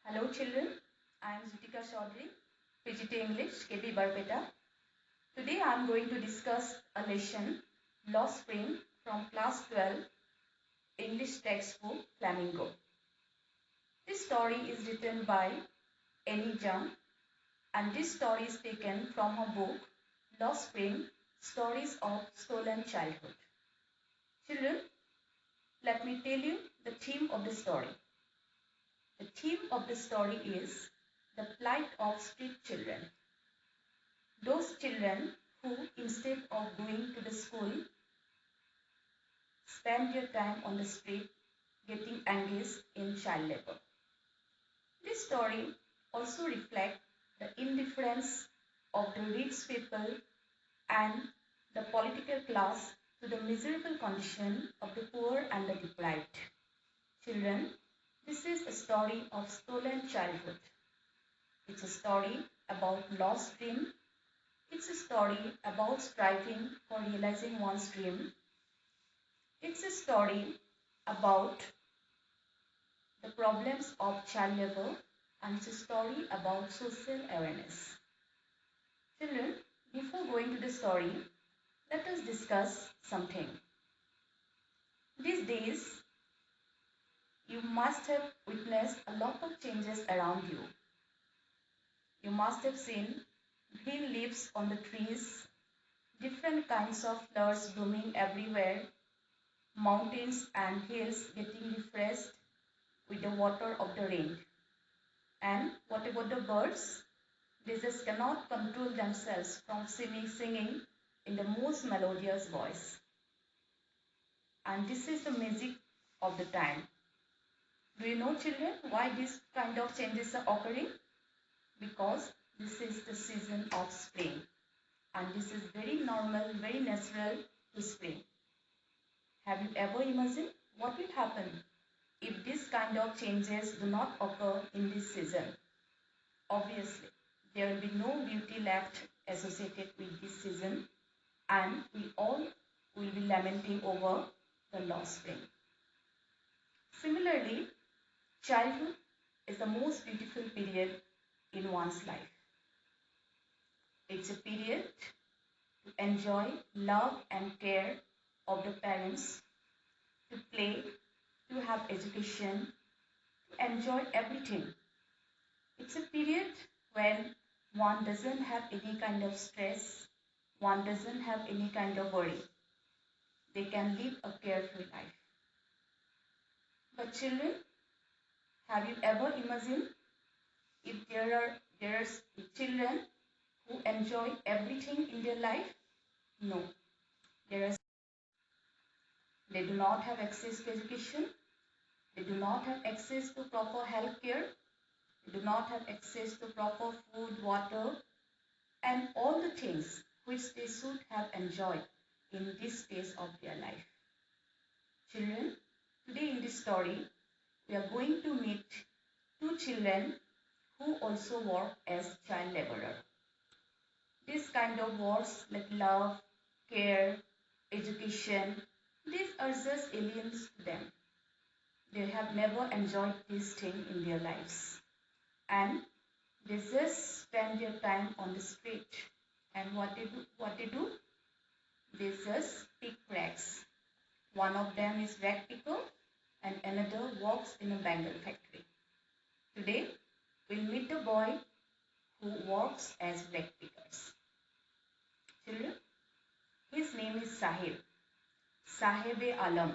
Hello children, I am Jutika Chowdhury, PGT English, KB Barpeta. Today I am going to discuss a lesson, Lost Spring from class 12, English textbook Flamingo. This story is written by Annie Jung and this story is taken from her book, Lost Spring, Stories of Stolen Childhood. Children, let me tell you the theme of the story. The theme of the story is the plight of street children. Those children who, instead of going to the school, spend their time on the street getting engaged in child labor. This story also reflects the indifference of the rich people and the political class to the miserable condition of the poor and the deprived. Children, this is a story of stolen childhood. It's a story about lost dream. It's a story about striving for realizing one's dream. It's a story about the problems of child labor and it's a story about social awareness. Children, before going to the story, let us discuss something. These days, you must have witnessed a lot of changes around you. You must have seen green leaves on the trees, different kinds of flowers blooming everywhere, mountains and hills getting refreshed with the water of the rain. And what about the birds? They just cannot control themselves from singing in the most melodious voice. And this is the magic of the time. Do you know, children, why this kind of changes are occurring? Because this is the season of spring. And this is very normal, very natural to spring. Have you ever imagined what will happen if this kind of changes do not occur in this season? Obviously, there will be no beauty left associated with this season and we all will be lamenting over the lost spring. Similarly, childhood is the most beautiful period in one's life. It's a period to enjoy love and care of the parents, to play, to have education, to enjoy everything. It's a period when one doesn't have any kind of stress, one doesn't have any kind of worry. They can live a carefree life. But children, have you ever imagined if there are children who enjoy everything in their life? No. They do not have access to education. They do not have access to proper health care. They do not have access to proper food, water, and all the things which they should have enjoyed in this phase of their life. Children, today in this story, we are going to meet two children who also work as child laborer. This kind of works like love, care, education, these are just aliens to them. They have never enjoyed this thing in their lives. And they just spend their time on the street. And what they do? They just pick rags. One of them is rag picker and another works in a bangle factory. Today, we'll meet the boy who works as rag pickers. Children, his name is Sahib. Sahib-e-Alam.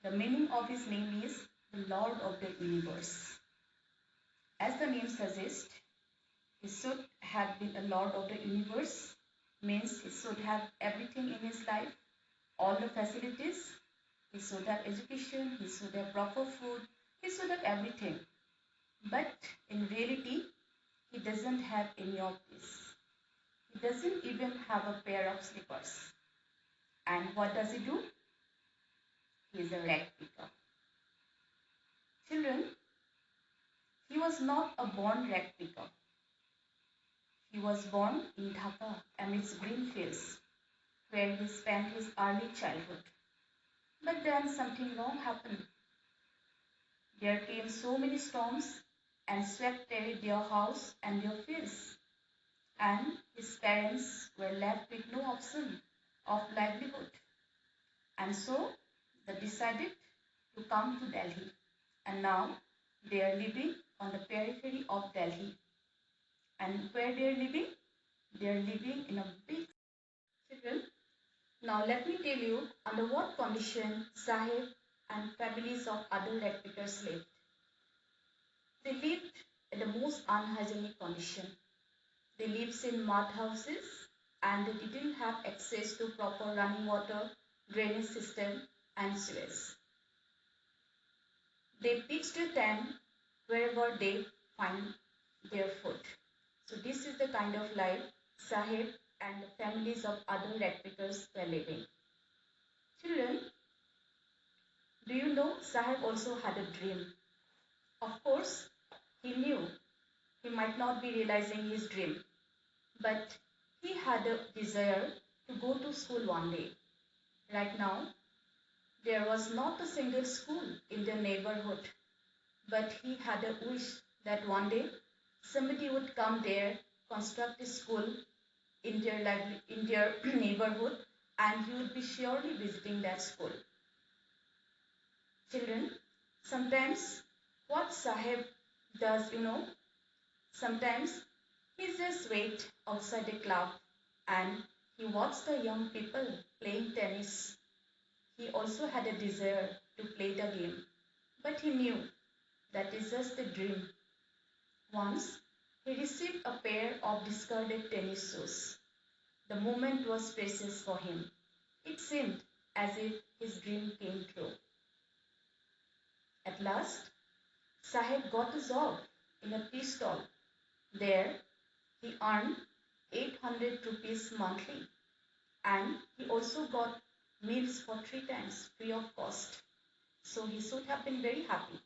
The meaning of his name is the Lord of the Universe. As the name suggests, he should have been a Lord of the Universe, means he should have everything in his life, all the facilities, he should have education, he should have proper food, he should have everything. But in reality, he doesn't have any of this. He doesn't even have a pair of slippers. And what does he do? He is a rag picker. Children, he was not a born rag picker. He was born in Dhaka amidst green fields, where he spent his early childhood. But then something wrong happened. There came so many storms and swept away their house and their fields, and his parents were left with no option of livelihood. And so they decided to come to Delhi, and now they are living on the periphery of Delhi. And where they are living? They are living in a big children. Now let me tell you under what condition Sahib and families of other recruiters lived. They lived in the most unhygienic condition. They lived in mud houses and they didn't have access to proper running water, drainage system and sewage. They pitched a tent wherever they find their food. So this is the kind of life Sahib and the families of other recruiters were living. Children, do you know Sahib also had a dream? Of course, he knew he might not be realizing his dream, but he had a desire to go to school one day. Right now, there was not a single school in their neighborhood, but he had a wish that one day somebody would come there, construct a school in their neighborhood, and he would be surely visiting that school. Children, sometimes what Sahib does, sometimes he just wait outside a club and he watched the young people playing tennis. He also had a desire to play the game, but he knew that is just a dream. Once he received a pair of discarded tennis shoes. The moment was precious for him. It seemed as if his dream came true. At last, Sahib got a job in a tea stall. There, he earned 800 rupees monthly and he also got meals for 3 times free of cost. So he should have been very happy.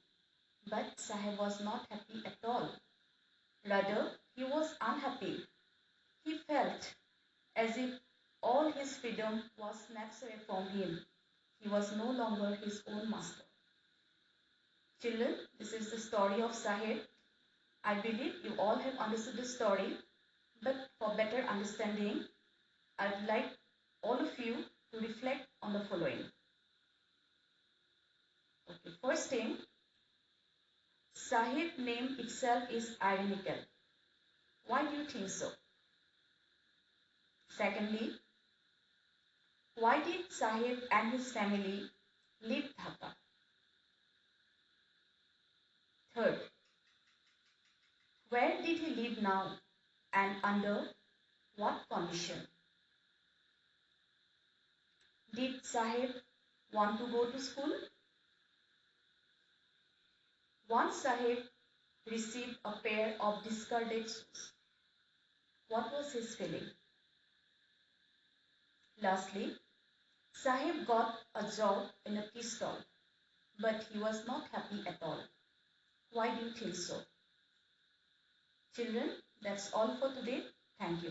But Sahib was not happy at all. Rather, he was unhappy. He felt as if all his freedom was snatched away from him. He was no longer his own master. Children, this is the story of Sahib. I believe you all have understood the story, but for better understanding, I would like all of you to reflect on the following. Okay, first thing, Sahib name itself is ironical. Why do you think so? Secondly, why did Sahib and his family leave Dhaka? Third, where did he live now and under what condition? Did Sahib want to go to school? Once Sahib received a pair of discarded shoes. What was his feeling? Lastly, Sahib got a job in a tea stall, but he was not happy at all. Why do you think so? Children, that's all for today. Thank you.